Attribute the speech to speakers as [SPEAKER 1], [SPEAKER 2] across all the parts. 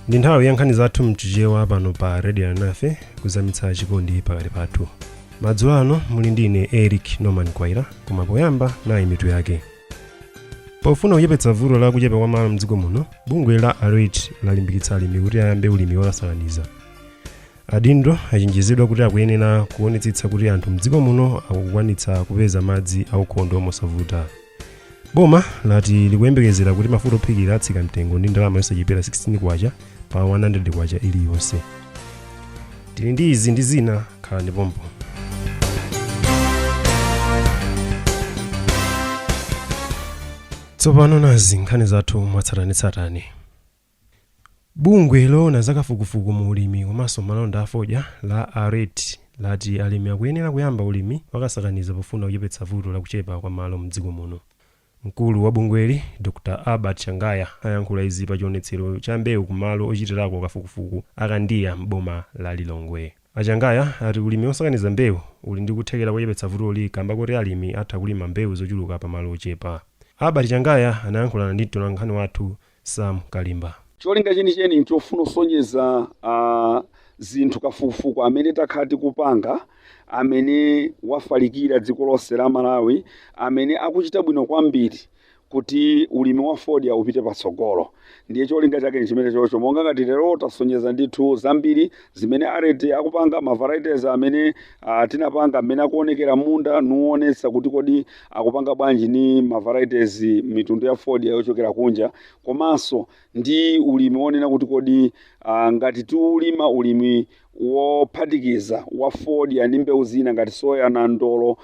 [SPEAKER 1] Ndi nthawi ya nkhani zathu mchichewa pano pa radio nafe kuzamitsa chikondi pakati pathu. Madzulo ano muli ndine Eric Mkwaira, koma poyamba nayi mitu yake. Pofuna kuchepetsa vuto la kuchepa kwa malo mdziko muno, bungwe la ARET lalimbikitsa alimi kuti ayambe ulimi wolasakaniza. Adindo achenjezedwa kuti akuyenera kuonetsetsa kuti anthu mdziko muno akukwanitsa kupeza madzi aukhondo mosavuta. Boma lati likuyembekezera kuti mafuta ophikira atsika mtengo ndi ndalama yosachepera 16 kwacha pa 100 kwacha iliyonse. Tili ndi izi ndi zina, khalani pompo. Tsopano nazi nkhani zathu mwatsatanetsatane. Bungwe loona zakafukufuku mu ulimi komanso malonda afodya la ARET lati alimi akuyenera kuyamba ulimi wakasakaniza pofuna kuchepetsa vuto la kuchepa kwa malo mdziko muno. Mkulu wa bungweli Dr. Albert Changaya ayankhula izi pa chionetsero cha mbewu kumalo ochitirako kafukufuku akandiya m'boma la Lilongwe. Achangaya ati ulimi wosakaniza mbewu uli ndi kuthekera kuchepetsa vutoli kamba kuti alimi atha kulima mbewu zochuluka pa malo ochepa. Albert Changaya anayankhulana ndi mtolankhani wathu Sam Kalimba.
[SPEAKER 2] Cholinga chenicheni nchofuna kusonyeza zinthu kafukufuku amene takhati kupanga, amene wafalikira dziko lonse la Malawi, amene akuchita bwino kwambiri kuti ulimi wa fodya upite patsogolo. Ndiye cholinga chake chimene chocho, monga ngati lero tasonyeza ndithu zambiri zimene ARET akupanga, ma varieties amene tinapanga, amene akuonekera munda nuonetsa kuti kodi akupanga bwanji ni ma varieties mitundu ya fodya yochokera kunja, komanso ndi ulimi wonena kuti kodi ngati tulima ulimi wophatikiza wa fodya ndi mbewu zina ngati soya na ndolo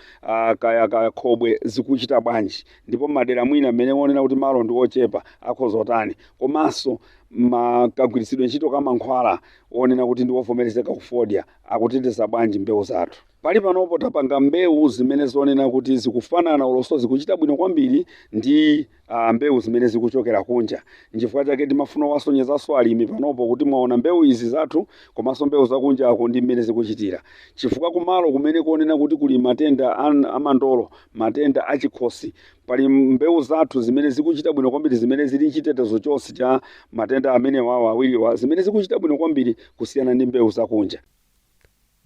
[SPEAKER 2] kaya khobwe zikuchita bwanji, ndipo madera mwina amene wonena kuti malo ndi ochepa akhoza otani, komanso makagwiritsidwe ntchito kama Mkwaira wonena kuti ndi wovomerezeka ku fodya akuteteza bwanji mbewu zathu. Pali panopo tapanga mbewu zimene zonena kuti zikufanana ulonso zikuchita bwino kwambiri ndi mbewu zimene zikuchokera kunja. Nchifukwa chake timafuna wasonyezanso alimi panopo kuti mwaona mbewu izi zathu komanso mbewu zakunja ako ndi mmene zikuchitira. Chifukwa kumalo kumene kuonena kuti kuli matenda amandolo, matenda achikhosi, pali mbewu zathu zimene zikuchita bwino kwambiri, zimene zili chitetezo chonse cha matenda amene wawa awiriwa, zimene zikuchita bwino kwambiri kusiyana ndi mbewu zakunja.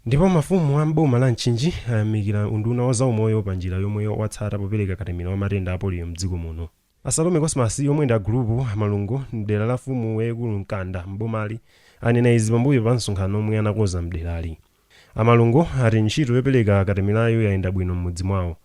[SPEAKER 1] Ndipo mafumu a mboma la Nchinji ayamikira unduna wa zaumoyo pa njira yomwe watsata popereka katemera wa matenda a polio mdziko muno. Asalome Cosmas yomwe ndi agrupu amalungo mdera la fumu wayikulu Mkanda mbomali anena izi pambuyo pa msonkhano omwe anakonza mderali. Amalungo ati ntchito yopereka katemerayo yayenda bwino m'mudzi mwawo.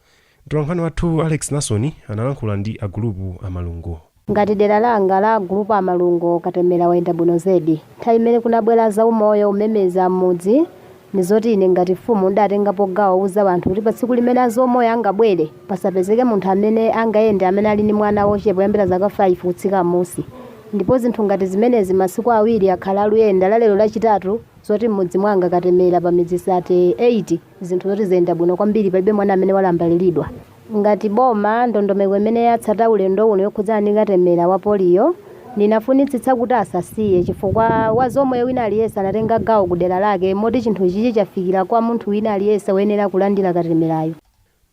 [SPEAKER 1] Mtolankhani wathu Alex Nasoni analankhula ndi agrupu amalungo.
[SPEAKER 3] Ngati dera langa la agrupu amalungo katemera wayenda bwino zedi. Nthawi imene kunabwera zaumoyo umemeza m'mudzi nizoti ine ngati fumu ndatengapo gawo uza anthu kuti pa tsiku limene azomoyo angabwere pasapezeke munthu amene angayende amene ali ndi mwana wochepa kuyambira zaka 5 kutsika m'musi. Ndipo zinthu ngati zimenezi masiku awiri akhala aluyenda lalero lachitatu zoti m'mudzi mwanga katemera pa midzi 8 zinthu zoti zayenda bwino kwambiri, palibe mwana amene walambaliridwa. Ngati boma ndondomeko imene yatsata ulendo uno yokhudzana ndi katemera wa polio ninafunitsitsa kuti asasiye, chifukwa wazomwe wina aliyense anatenga gawo kudera lake moti chinthu chichi chafikira kwa munthu wina aliyense woyenera kulandira katemerayo.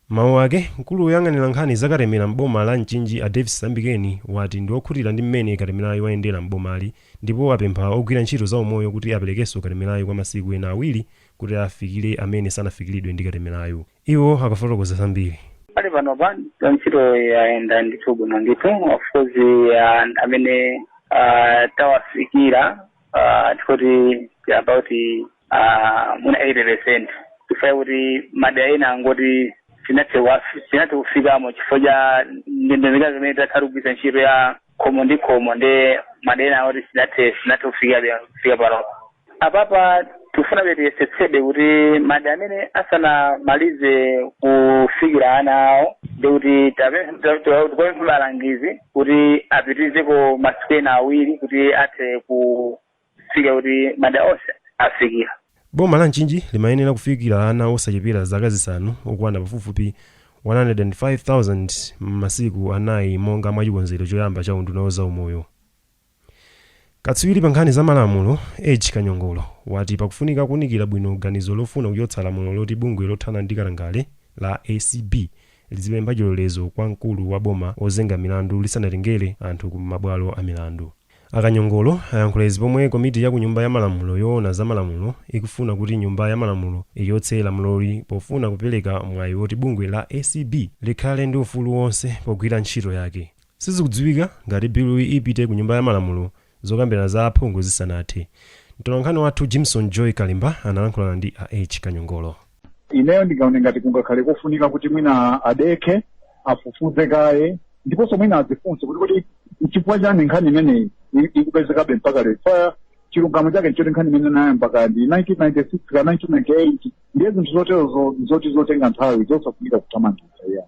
[SPEAKER 1] Mawu ake mkulu woyang'anira nkhani za katemera m'boma la Nchinji a Davis Sambikeni wati ndi okhutira ndi mmene katemerayo wayendera m'bomali, ndipo apempha ogwira ntchito za umoyo kuti aperekenso katemerayo kwa masiku ena awiri kuti afikire amene sanafikiridwe ndi katemerayo. Iwo akafotokoza zambiri.
[SPEAKER 4] Pali pano ntchito yayenda ndithu bwino ndithu, of course amene tawafikira tikoti about muna 80%. Tifai kuti madera ena angoti sinathe kufikamo chifukwa cha ndendemeka zimene tatharukisa ntchito ya khomo ndi khomo ndi madera angoti sinathe kufika pano. Apapa tufuna betiyesetsebe kuti madera amene asanamalize kufikira ana awo ndi kuti tapempha alangizi kuti apitizeko masiku ena awiri kuti athe kufika kuti madera onse afikira.
[SPEAKER 1] Boma la Nchinji limayenera kufikira ana osachepera zaka zisanu okwana pafupifupi 105,000 masiku anayi monga mwachikonzero choyamba cha unduna wa zaumoyo. Katswiri pa nkhani za malamulo Edge Kanyongolo wati pakufunika kunikira bwino ganizo lofuna kuchotsa lamulo loti bungwe lothana ndi kalangale la ACB lizilemba chilolezo kwa mkulu wa boma ozenga milandu lisanatengere anthu ku mabwalo a milandu. Akanyongolo ayankhula izi pomwe komiti ya ku nyumba ya malamulo yoona za malamulo ikufuna kuti nyumba ya malamulo iyotse lamuloli pofuna kupereka mwayi woti bungwe la ACB likhale ndi ufulu wonse pogwira ntchito yake. Sizikudziwika ngati bilu ipite ku nyumba ya malamulo zokambirana za aphungu zisanathe. Mtolankhani wathu Jimson Joy Kalimba analankhulana ndi A.H. Kanyongolo.
[SPEAKER 5] Ineyo ndingaone ngati kungakhale kofunika kuti mwina adeke afufuze kaye ndiponso mwina azifunse kuti chifukwa chani nkhani imeneyi ikupezekabe mpaka lero. Chilungamo chake nchoti nkhani imene nayo mpaka ndi 1996 ka 1998 ndiye zinthu zotero zoti zotenga nthawi zosafunika kuthamangitsa iya.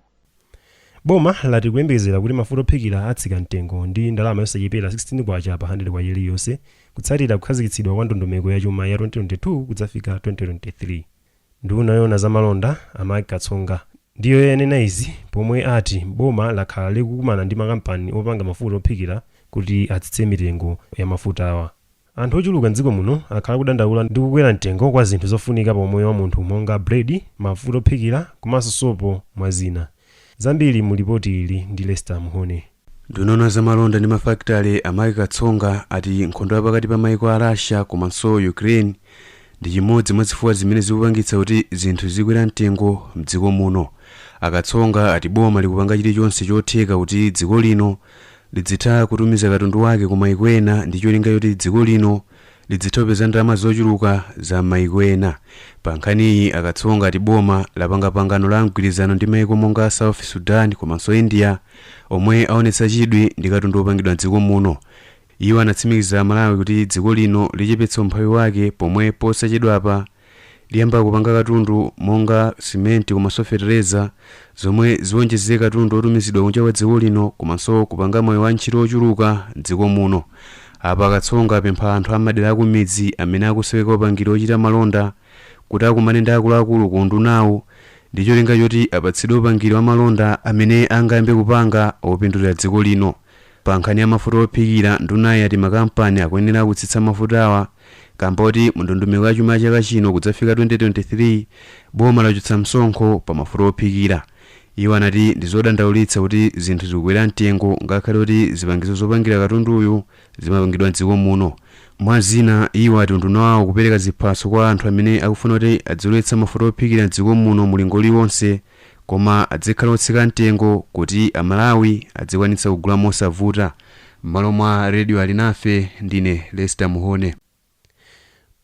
[SPEAKER 1] Boma lati kuyembekezera kuti mafuta ophikira atsika mtengo ndi ndalama yosachepera 16 kwacha pa 100 kwa iliyonse kutsatira kukhazikitsidwa kwa ndondomeko ya chuma ya 2022 kudzafika 2023. Nduna yoona za malonda Amai Katsonga ndiyo yanena izi pomwe ati boma lakhala likukumana ndi makampani opanga mafuta ophikira kuti atsitse mitengo ya mafuta awa. Anthu ochuluka mdziko muno akhala kudandaula ndi kukwera mtengo kwa zinthu zofunika pa moyo wa munthu monga bread, mafuta ophikira komanso sopo mwa zina. Zambiri mu ripoti ili ndi Lester Muhone.
[SPEAKER 6] Nduna za malonda ndi mafakitale Amai Katsonga ati nkhondo ya pakati pa maiko a Russia komanso Ukraine ndi chimodzi mwa zifukwa zimene zikupangitsa kuti zinthu zikwera mtengo mdziko muno. Akatsonga ati boma likupanga chilichonse chotheka kuti dziko lino lidzitha kutumiza katundu wake ku maiko ena ndi cholinga choti dziko lino lidzitha kupeza ndalama zochuluka za maiko ena. Pa nkhaniyi Akatsonga ati boma lapanga pangano la mgwirizano ndi maiko monga South Sudan komanso India omwe aonetsa chidwi ndi katundu opangidwa mdziko muno. Iwo anatsimikiza Malawi kuti dziko lino lichepetsa umphawi wake pomwe posachedwapa liyamba kupanga katundu monga simenti komanso fertilizer zomwe ziwonjezere katundu otumizidwa kunja kwa dziko lino komanso kupanga moyo wa ntchito ochuluka mdziko muno. Apa Akatsonga apempha anthu amadera ku midzi amene akusoweka upangiri ochita malonda kuti akumane ndi akuluakulu ku ndunawo ndi cholinga choti apatsidwe upangiri wa malonda amene angayambe kupanga opindulira dziko lino. Pa nkhani ya mafuta ophikira ndunayi ati makampani akuyenera kutsitsa mafuta awa kamba kuti mu ndondomeko ya chuma chaka chino kudzafika 2023 boma lachotsa msonkho pa mafuta ophikira. Iwo anati ndi zodandaulitsa kuti zinthu zikukwera mtengo ngakhale kuti zipangizo zopangira katunduyu zimapangidwa mdziko muno. Mwa zina iwo ati nduna wawo kupereka ziphaso kwa anthu amene akufuna kuti adzilowetsa mafuta ophikira mdziko muno mulingo uliwonse koma adzikhala otsika mtengo kuti Amalawi adzikwanitsa kugula mosavuta. M'malo mwa Radio Alinafe ndine Lester Muhone.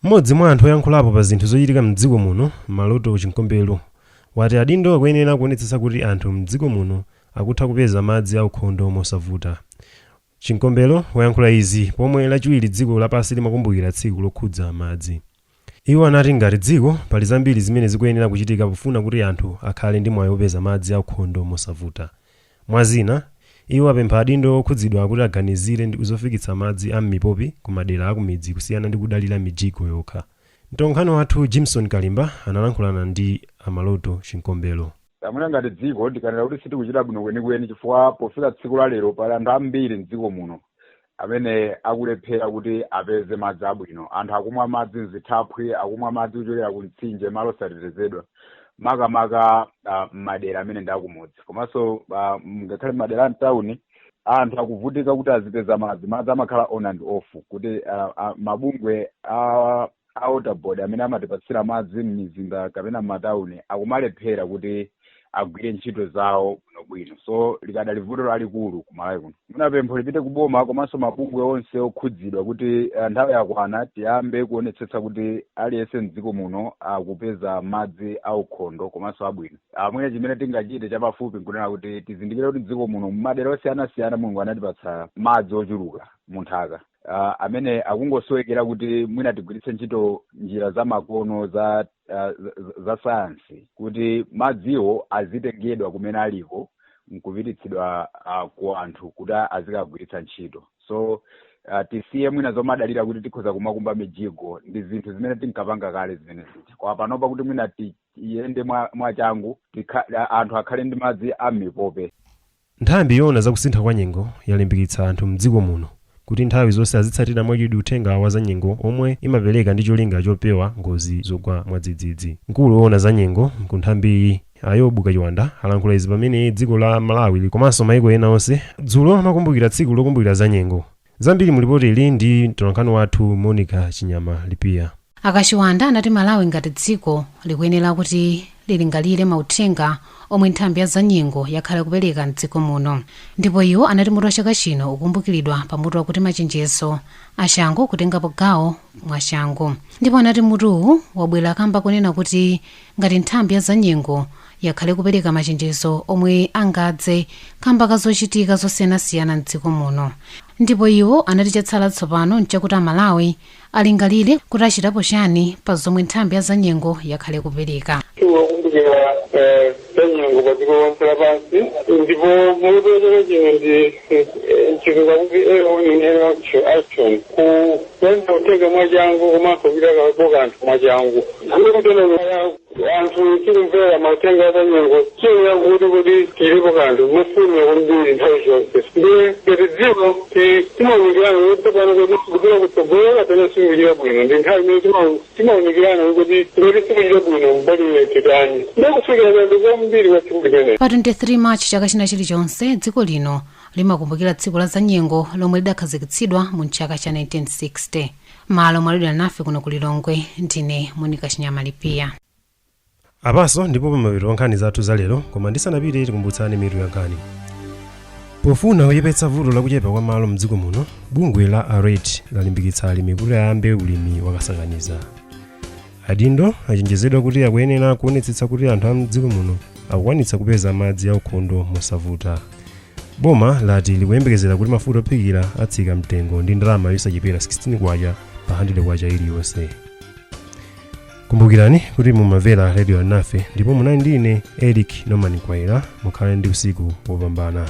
[SPEAKER 1] Mmodzi mwa anthu oyankhulapo pa zinthu zochitika mdziko muno Maloto Chinkombelo wati adindo akuyenera kuonetsetsa kuti anthu mdziko muno akutha kupeza madzi aukhondo mosavuta. Chinkombelo wayankhula izi pomwe lachiwiri dziko lapansi limakumbukira tsiku lokhudza madzi. Iwo anati ngati dziko pali zambiri zimene zikuyenera kuchitika pofuna kuti anthu akhale ndi mwayi opeza madzi aukhondo mosavuta. Mwa zina iwo apempha adindo okhudzidwa kuti aganizire ndi kuzofikitsa madzi a m'mipopi ku madera akumidzi kusiyana ndi kudalira mijigo yokha. Mtolankhani wathu Jimson Kalimba analankhulana ndi Maloto Chinkombelo.
[SPEAKER 7] Amuna ngati dziko ndikanena kuti sitikuchita bwino kwenikweni chifukwa pofika tsiku la lero pali anthu ambiri mdziko muno amene akulephera kuti apeze madzi abwino. Anthu akumwa madzi mzithaphwi, akumwa madzi kuchokera ku mtsinje malo osatetezedwa makamaka m'madera amene ndi akumudzi. Komanso ngakhale m'madera a mtawuni anthu akuvutika kuti azipeza madzi amakhala on and off kuti mabungwe a water board amene amatipatsira madzi m'mizinda kapena m'matawuni akumalephera kuti agwire ntchito zawo bwino. So likadali vuto lalikulu kumalawi kuno. Munapempho lipite kuboma komanso mabungwe onse okhudzidwa kuti nthawi yakwana tiyambe kuonetsetsa kuti aliyense mdziko muno akupeza madzi aukhondo komanso abwino. Mwina chimene tingachite chapafupi nkunena kuti tizindikire kuti mdziko muno m'madera osiyanasiyana Mulungu anatipatsa madzi ochuluka munthaka. Amene akungosowekera kuti mwina tigwiritse ntchito njira za makono za sayansi kuti madziwo azitengedwa kumene aliko nkupititsidwa ku anthu kuti azikagwiritsa ntchito. So tisiye mwina zomadalira kuti tikhoza kumakumba mijigo ndi zinthu zimene tinkapanga kale zimene zija. Kwa panopa kuti mwina tiyende mwachangu anthu akhale ndi madzi a m'mipope.
[SPEAKER 1] Nthambi yoona zakusintha kwa nyengo yalimbikitsa anthu mdziko muno kuti nthawi zonse azitsatira mwachidwi uthenga wa za nyengo omwe imapereka ndi cholinga chopewa ngozi zogwa mwadzidzidzi. Mkulu woona za nyengo ku nthambi Ayobu Kachiwanda alankhula izi pamene dziko la Malawi komanso maiko ena onse dzulo amakumbukira tsiku lokumbukira za nyengo. Zambiri mulipoti ili ndi mtolankhani wathu Monica Chinyama Lipia.
[SPEAKER 8] Akashiwanda anati Malawi ngati dziko likuyenera kuti lilingalire mauthenga omwe nthambi ya zanyengo yakhala kupereka mdziko muno, ndipo iwo anati mutu wa chaka chino ukumbukiridwa pamutu wakuti machenjezo ashango kutengapo gawo mwashango, ndipo anati mutuwu wabwera kamba kunena kuti ngati nthambi ya zanyengo yakhale kupereka machenjezo omwe angadze kamba kazochitika zosiyanasiyana mdziko muno, ndipo iwo anati chatsala tsopano nchakuti Malawi alingalire kuti achitapo chani pa zomwe nthambi ya zanyengo yakhale kupereka.
[SPEAKER 9] Zanyengo padziko lonse lapansi ndipo mutu wa chaka chino ndi nchituka kuti action kuyenza kutenga mwachangu komanso kuita kaboka anthu mwachangu anthu tikumvera mauthenga azanyengo tiyenera kuti tilipo kanthu mufune kwambiri nthawi zonse ndiye ngati dziko timawunikirana kuti tsopano kuti sikupita kutsogolo kapena sikuchita bwino ndi nthawi imene timawunikirana kuti sikuchita bwino mbali titani ndikufikira kanthu kwambiri kwa tsiku limeneli.
[SPEAKER 8] Pa 23 March chaka china chilichonse dziko lino limakumbukira tsiku la zanyengo lomwe lidakhazikitsidwa mu chaka cha 1960. Malo mwalidwa nafe kuno kulilongwe, ndine Monica Chinyama Lipia.
[SPEAKER 1] Apaso ndipo pamapeto nkhani zathu za lero, koma ndisanapite tikumbutsani mitu ya nkhani. Pofuna kuyepetsa vuto lakuchepa kwa malo mdziko muno, bungwe la ARET lalimbikitsa alimi kuti ayambe ulimi wakasakaniza. Adindo achenjezedwa kuti akuyenera kuonetsetsa kuti anthu a mdziko muno akukwanitsa kupeza madzi aukhondo mosavuta. Boma lati likuyembekezera kuti mafuta ophikira atsika mtengo ndi ndalama yosachepera 16 kwacha pa 100 kwacha iliyonse. Kumbukirani kuti mumamvera radio nafe ndipo munali ndine Mkwaira, mukhale ndi usiku wopambana.